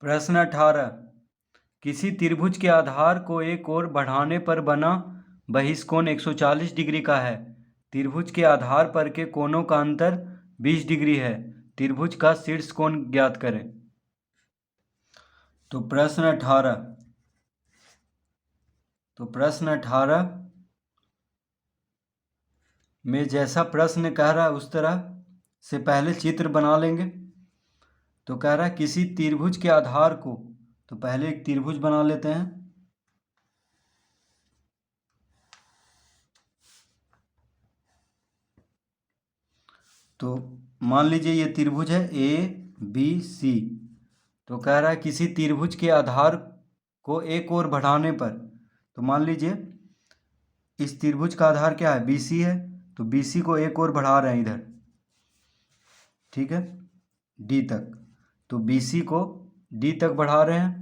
प्रश्न 18। किसी त्रिभुज के आधार को एक ओर बढ़ाने पर बना बहिष्कोण 140 डिग्री का है। त्रिभुज के आधार पर के कोणों का अंतर 20 डिग्री है। त्रिभुज का शीर्ष कोण ज्ञात करें। तो प्रश्न 18 में जैसा प्रश्न कह रहा है उस तरह से पहले चित्र बना लेंगे। तो कह रहा है किसी त्रिभुज के आधार को, तो पहले एक त्रिभुज बना लेते हैं। तो मान लीजिए ये त्रिभुज है ABC। तो कह रहा है किसी त्रिभुज के आधार को एक ओर बढ़ाने पर, तो मान लीजिए इस त्रिभुज का आधार क्या है, BC है। तो BC को एक ओर बढ़ा रहे हैं इधर, ठीक है, D तक। तो BC को D तक बढ़ा रहे हैं।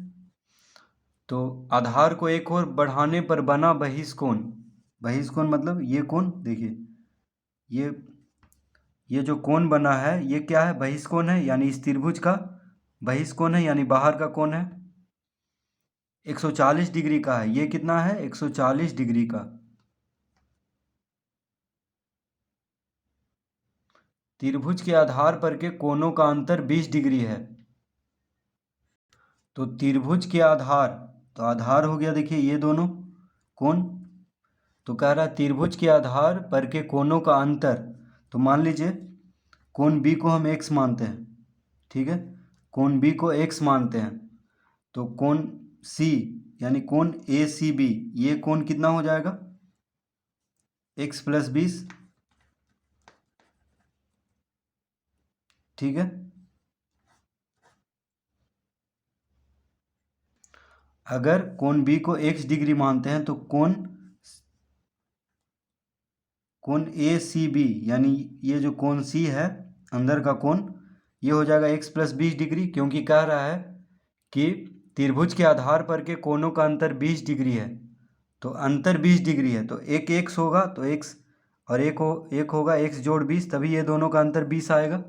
तो आधार को एक ओर बढ़ाने पर बना बहिष्कोण, बहिष्कोण मतलब ये कोण, देखिए ये जो कोण बना है ये क्या है, बहिष्कोण है। यानी इस त्रिभुज का बहिष्कोण है, यानी बाहर का कोण है। 140 डिग्री का है। ये कितना है, 140 डिग्री का। त्रिभुज के आधार पर के कोणों का अंतर 20 डिग्री है। तो त्रिभुज के आधार, तो आधार हो गया देखिए ये दोनों कोण। तो कह रहा है त्रिभुज के आधार पर के कोणों का अंतर। तो मान लीजिए कोण B को हम x मानते हैं, ठीक है, कोण B को x मानते हैं। तो कोण C यानी कोण ACB, ये कोण कितना हो जाएगा, x + 20, ठीक है। अगर कोण B को x डिग्री मानते हैं तो कोण ACB यानी ये जो कोण C है अंदर का कोण, ये हो जाएगा x + 20 डिग्री, क्योंकि कह रहा है कि त्रिभुज के आधार पर के कोणों का अंतर 20 डिग्री है। तो अंतर 20 डिग्री है तो एक x होगा, तो x और एक होगा x जोड़ 20, तभी ये दोनों का अंतर 20 आएगा।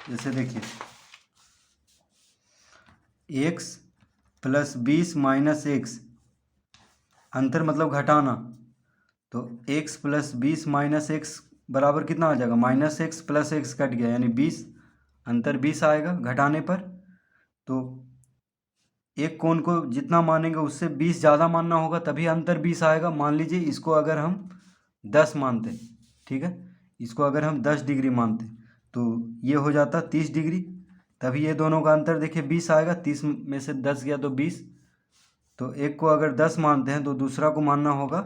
जैसे देखिए x + 20 - x, अंतर मतलब घटाना। तो x + 20 - x बराबर कितना आ जाएगा, -x + x कट गया यानी 20, अंतर 20 आएगा घटाने पर। तो एक कोण को जितना मानेंगे उससे 20 ज़्यादा मानना होगा, तभी अंतर 20 आएगा। मान लीजिए इसको अगर हम 10 मानते, ठीक है, इसको अगर हम 10 डिग्री मानते तो ये हो जाता 30 डिग्री, तभी ये दोनों का अंतर देखिए 20 आएगा। 30 में से 10 गया तो 20। तो एक को अगर 10 मानते हैं तो दूसरा को मानना होगा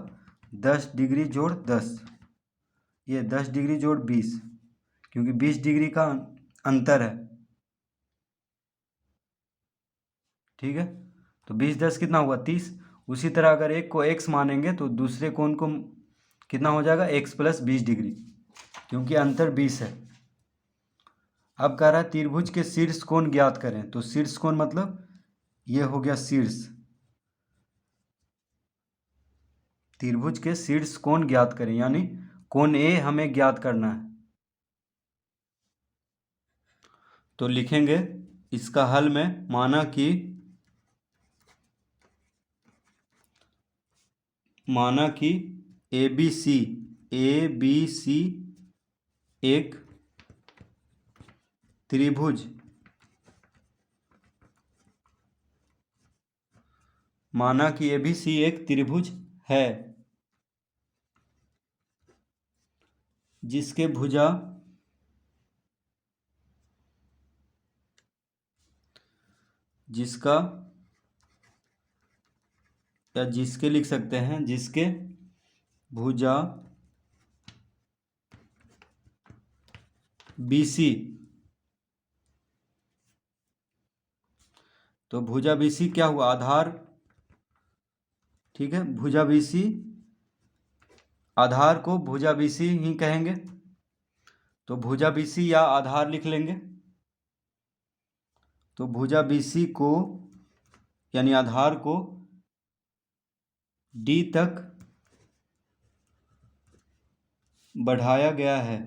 10 डिग्री जोड़ 10, ये 10 डिग्री जोड़ 20, क्योंकि 20 डिग्री का अंतर है, ठीक है। तो 20 10 कितना हुआ, 30। उसी तरह अगर एक को x मानेंगे तो दूसरे कोण को कितना हो जाएगा, x + 20 डिग्री, क्योंकि अंतर 20 है। अब कह रहा है त्रिभुज के शीर्ष कोण ज्ञात करें। तो शीर्ष कोण मतलब ये हो गया शीर्ष, त्रिभुज के शीर्ष कोण ज्ञात करें, यानी कोण A हमें ज्ञात करना है। तो लिखेंगे इसका हल में, माना कि ABC एक त्रिभुज, माना कि ABC एक त्रिभुज है जिसके भुजा जिसके लिख सकते हैं, जिसके भुजा BC, तो भुजा BC क्या हुआ, आधार, ठीक है। भुजा BC, आधार को भुजा BC ही कहेंगे। तो भुजा BC या आधार लिख लेंगे। तो भुजा BC को यानी आधार को D तक बढ़ाया गया है।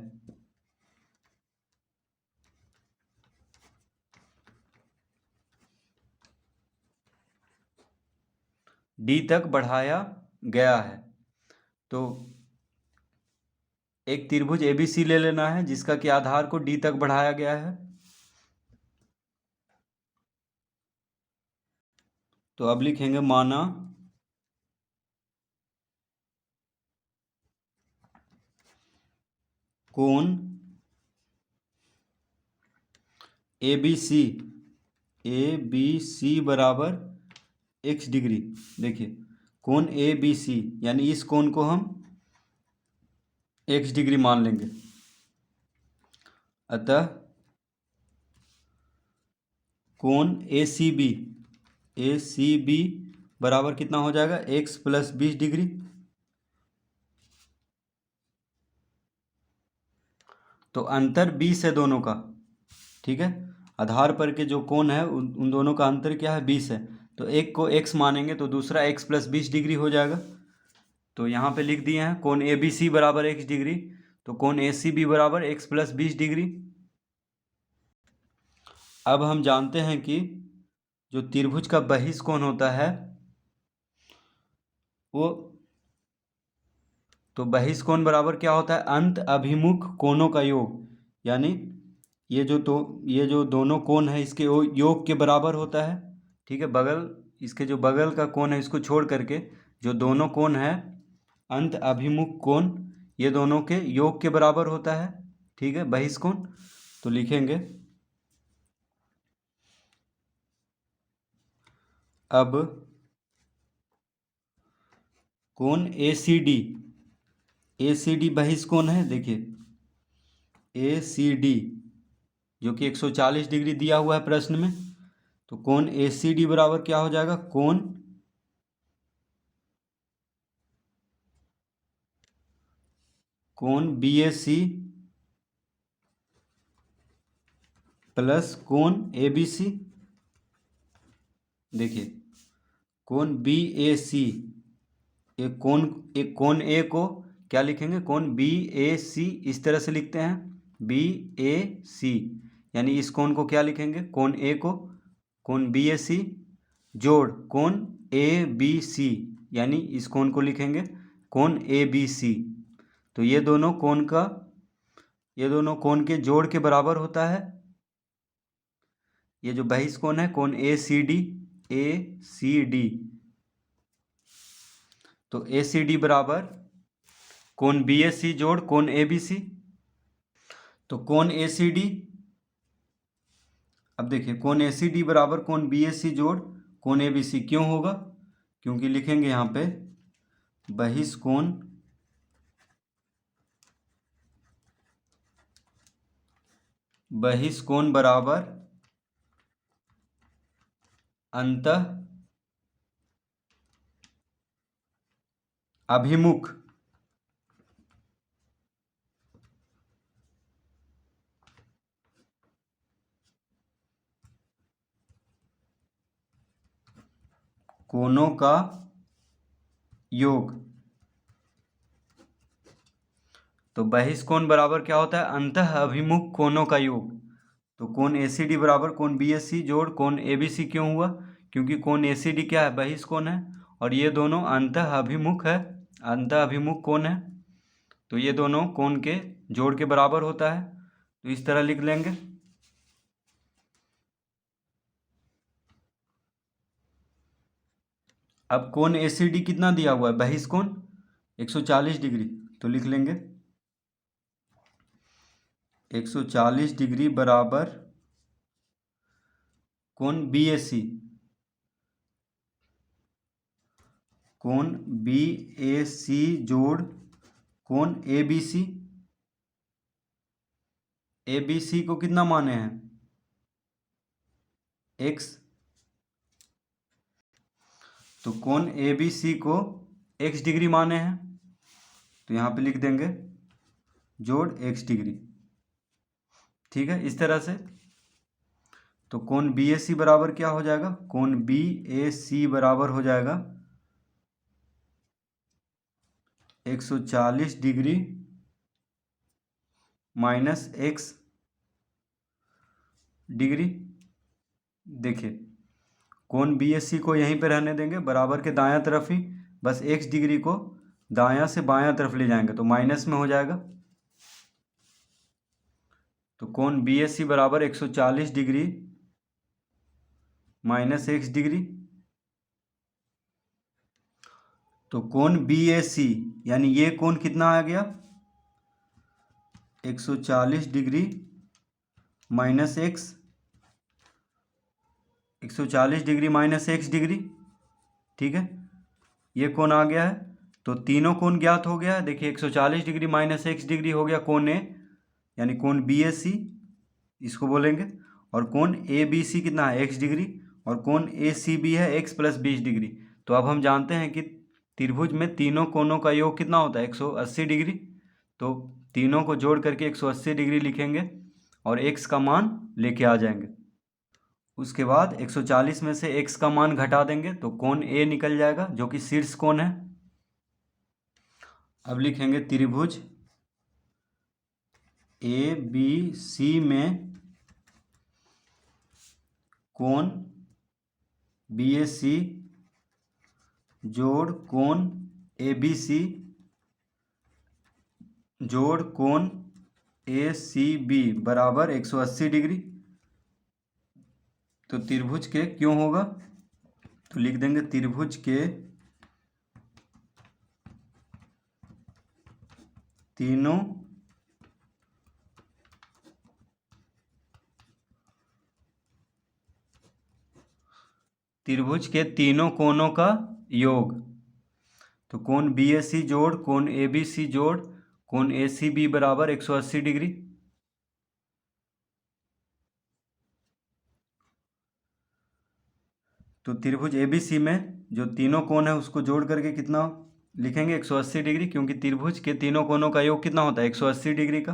डी तक बढ़ाया गया है। तो एक त्रिभुज एबीसी ले लेना है जिसका कि आधार को डी तक बढ़ाया गया है। तो अब लिखेंगे माना कोण ए बी सी बराबर x डिग्री। देखिए कोण ए बी सी यानी इस कोण को हम x डिग्री मान लेंगे। अतः कोण ए सी बी बराबर कितना हो जाएगा, x प्लस 20 डिग्री। तो अंतर 20 है दोनों का, ठीक है। आधार पर के जो कोण है उन दोनों का अंतर क्या है, 20 है। तो एक को x मानेंगे तो दूसरा x प्लस 20 डिग्री हो जाएगा। तो यहाँ पे लिख दिए हैं कोण ए बी सी बराबर x डिग्री, तो कोण ए सी बी बराबर x प्लस 20 डिग्री। अब हम जानते हैं कि जो त्रिभुज का बहिष्कोण होता है वो, तो बहिष्कोण बराबर क्या होता है, अंत अभिमुख कोणों का योग। यानी ये जो दोनों कोण है इसके योग के बराबर होता है, ठीक है। इसके जो बगल का कोण है इसको छोड़ करके जो दोनों कोण है अंत अभिमुख कोण, ये दोनों के योग के बराबर होता है, ठीक है, बहिष्कोण। तो लिखेंगे अब कोण ए सी डी बहिष्कोण है। देखिए ए सी डी जो कि 140 डिग्री दिया हुआ है प्रश्न में, तो कोण ए सी डी बराबर क्या हो जाएगा, कोण बी ए सी प्लस कोण ए बी सी। देखिए कोण बी ए सी, एक कोण ए को क्या लिखेंगे, कोण बी ए सी, इस तरह से लिखते हैं बी ए सी, यानी इस कोण को क्या लिखेंगे, कोण ए को कोण बी ए सी जोड़ कोण ए बी सी, यानी इस कोण को लिखेंगे कोण ए बी सी। तो ये दोनों कोण के जोड़ के बराबर होता है। ये जो बहिष्कोण है कोण ए सी डी, तो ए सी डी बराबर कोण बी ए सी जोड़ कोण ए बी सी। तो कोण ए सी डी, अब देखिए कोण ए सी डी बराबर कोण बी ए सी जोड़ कोण ए बी सी। क्यों होगा, क्योंकि लिखेंगे यहाँ पे बहिष्कोण बराबर अंतः अभिमुख कोणों का योग। तो बहिष्कोण बराबर क्या होता है, अंतः अभिमुख कोणों का योग। तो कोण ए सी डी बराबर कोण बी एस सी जोड़ कोण ए बी सी। क्यों हुआ, क्योंकि कोण ए सी डी क्या है, बहिष्कोण है, और ये दोनों अंतः अभिमुख है, अंतः अभिमुख कोण है। तो ये दोनों कोण के जोड़ के बराबर होता है। तो इस तरह लिख लेंगे। अब कोण ए सी डी कितना दिया हुआ है, बहिष्कोण 140 डिग्री, तो लिख लेंगे 140 डिग्री बराबर कोण बी ए सी, कोण बी ए सी जोड़ कोण A B C. A B C को कितना माने हैं, x, तो कोण ए बी सी को x डिग्री माने हैं, तो यहाँ पे लिख देंगे जोड़ x डिग्री, ठीक है, इस तरह से। तो कोण बी ए सी बराबर क्या हो जाएगा, कोण बी ए सी बराबर हो जाएगा 140 डिग्री माइनस x डिग्री। देखिए कोण BAC को यहीं पे रहने देंगे बराबर के दायां तरफ ही, बस x डिग्री को दायां से बायां तरफ ले जाएंगे तो माइनस में हो जाएगा। तो कोण BAC बराबर 140 डिग्री माइनस x डिग्री। तो कोण BAC यानी ये कोण कितना आ गया 140 degree minus x, 140 degree minus x degree, ठीक है, ये कोण आ गया है। तो तीनों कोण ज्ञात हो गया है। देखिए 140 डिग्री माइनस x डिग्री हो गया कोण A यानी कोण BAC इसको बोलेंगे, और कोण ABC कितना है x डिग्री, और कोण ACB है x प्लस 20 डिग्री। तो अब हम जानते हैं कि त्रिभुज में तीनों कोणों का योग कितना होता है 180 डिग्री। तो तीनों को जोड़ करके 180 डिग्री लिखेंगे और x का मान लेके आ जाएंगे। उसके बाद 140 में से x का मान घटा देंगे तो कोण A निकल जाएगा जो कि शीर्ष कोण है। अब लिखेंगे त्रिभुज ABC में कोण BAC जोड़ कोण ABC जोड़ कोण ACB बराबर 180 डिग्री। तो त्रिभुज के क्यों होगा, तो लिख देंगे त्रिभुज के तीनों कोणों का योग। तो कोण BAC जोड़ कोण ABC जोड़ कोण ACB बराबर 180 डिग्री। तो त्रिभुज ABC में जो तीनों कोण है उसको जोड़ करके कितना लिखेंगे 180 डिग्री, क्योंकि त्रिभुज के तीनों कोणों का योग कितना होता है 180 डिग्री का।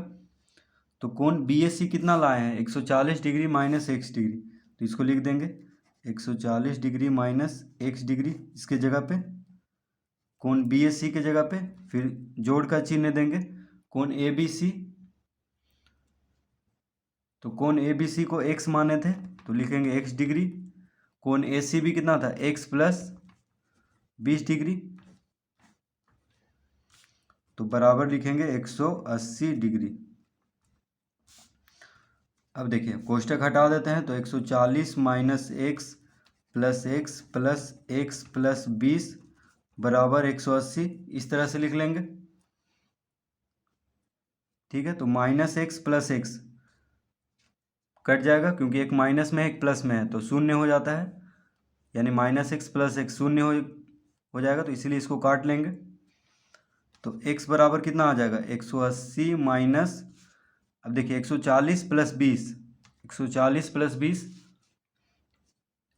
तो कोण BAC कितना लाए हैं 140 डिग्री माइनस x डिग्री, तो इसको लिख देंगे 140 डिग्री माइनस x डिग्री इसके जगह पे, कोण BAC के जगह पे फिर जोड़ का चिन्ह देंगे कोण ABC। तो कोण ABC को x माने थे तो लिखेंगे x डिग्री, कोण ACB कितना था x प्लस 20 डिग्री, तो बराबर लिखेंगे 180 डिग्री। अब देखिए कोष्टक हटा देते हैं तो 140 माइनस x प्लस 20 बराबर 180 इस तरह से लिख लेंगे, ठीक है। तो minus x plus x cut जाएगा क्योंकि एक माइनस में एक प्लस में है तो शून्य हो जाता है, यानी माइनस x प्लस x शून्य हो जाएगा, तो इसीलिए इसको काट लेंगे। तो x बराबर कितना आ जाएगा 180 माइनस, अब देखिए 140 प्लस 20, 140 प्लस 20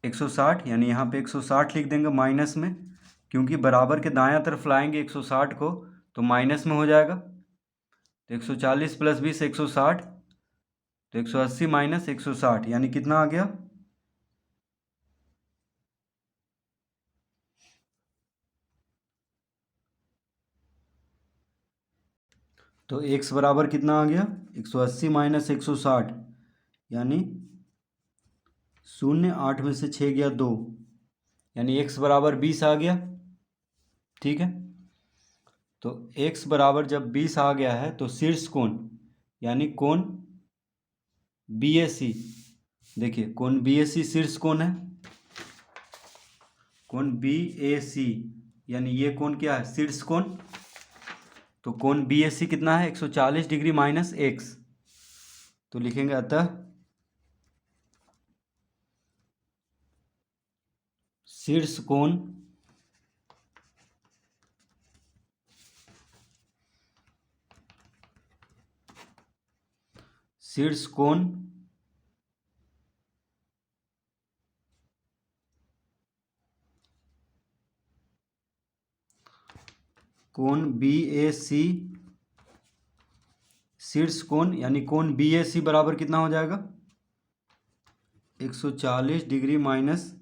160, यानी यहाँ पे 160 लिख देंगे माइनस में, क्योंकि बराबर के दायां तरफ लाएंगे 160 को तो माइनस में हो जाएगा। तो 140 प्लस 20 160, तो 180 माइनस 160 यानी कितना आ गया, तो x बराबर कितना आ गया 180 माइनस 160 यानी 0, 8 में से 6 गया 2, यानी x बराबर 20 आ गया, ठीक है। तो x बराबर जब 20 आ गया है तो शीर्ष कोण यानी कोण BAC, देखिए कोण BAC शीर्ष कोण है, कोण BAC यानी ये कोण क्या है शीर्ष कोण। तो कोण BAC कितना है 140 डिग्री माइनस x, तो लिखेंगे अतः शीर्ष कोण कोण BAC शीर्ष कोण यानी कोण BAC बराबर कितना हो जाएगा 140 डिग्री माइनस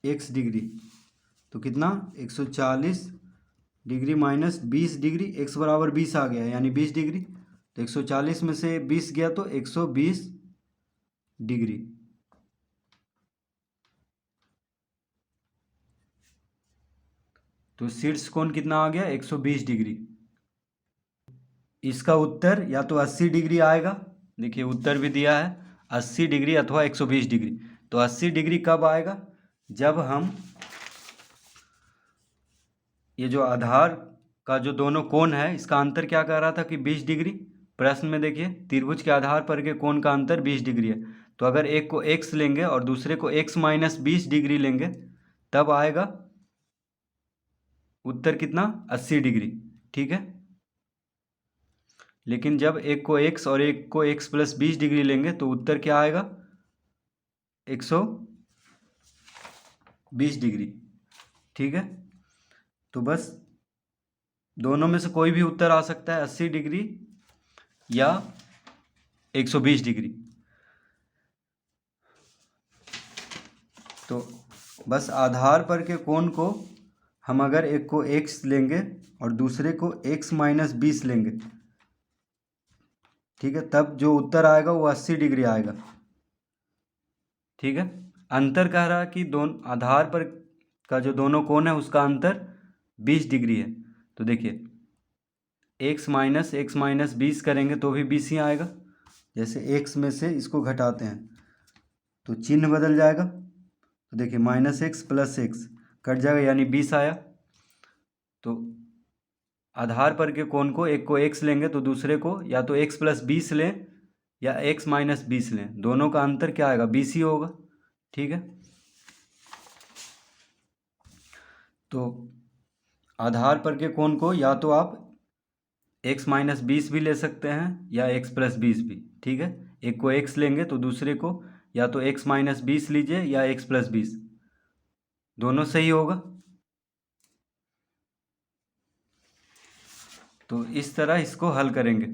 x डिग्री, तो कितना 140 डिग्री माइनस 20 डिग्री, x बराबर 20 आ गया यानी 20 डिग्री, तो 140 में से 20 गया तो 120 डिग्री। तो शीर्ष कोण कितना आ गया 120 डिग्री। इसका उत्तर या तो 80 डिग्री आएगा, देखिए उत्तर भी दिया है 80 डिग्री अथवा 120 डिग्री। तो 80 डिग्री कब आएगा, जब हम ये जो आधार का जो दोनों कोण है इसका अंतर क्या कह रहा था कि 20 डिग्री। प्रश्न में देखिए त्रिभुज के आधार पर के कोण का अंतर 20 डिग्री है। तो अगर एक को x लेंगे और दूसरे को x माइनस 20 डिग्री लेंगे तब आएगा उत्तर कितना 80 डिग्री। ठीक है, लेकिन जब एक को x और एक को x प्लस 20 डिग्री लेंगे तो उत्तर क्या आएगा 120 डिग्री। ठीक है, तो बस दोनों में से कोई भी उत्तर आ सकता है 80 डिग्री या 120 डिग्री। तो बस आधार पर के कोण को हम अगर एक को x लेंगे और दूसरे को x माइनस 20 लेंगे, ठीक है, तब जो उत्तर आएगा वो 80 डिग्री आएगा। ठीक है, अंतर कह रहा है कि दोनों आधार पर का जो दोनों कोण है उसका अंतर 20 डिग्री है। तो देखिए x माइनस 20 करेंगे तो भी 20 ही आएगा। जैसे x में से इसको घटाते हैं तो चिन्ह बदल जाएगा। तो देखिए minus x plus x cut जाएगा यानी 20 आया। तो आधार पर के कोण को एक को x लेंगे तो दूसरे को या तो x प्लस 20 लें या x माइनस 20 लें, दोनों का अंतर क्या आएगा 20 ही होगा। ठीक है, तो आधार पर के कोण को या तो आप x माइनस 20 भी ले सकते हैं या x प्लस 20 भी। ठीक है, एक को x लेंगे तो दूसरे को या तो x माइनस 20 लीजिए या x प्लस 20, दोनों सही होगा। तो इस तरह इसको हल करेंगे।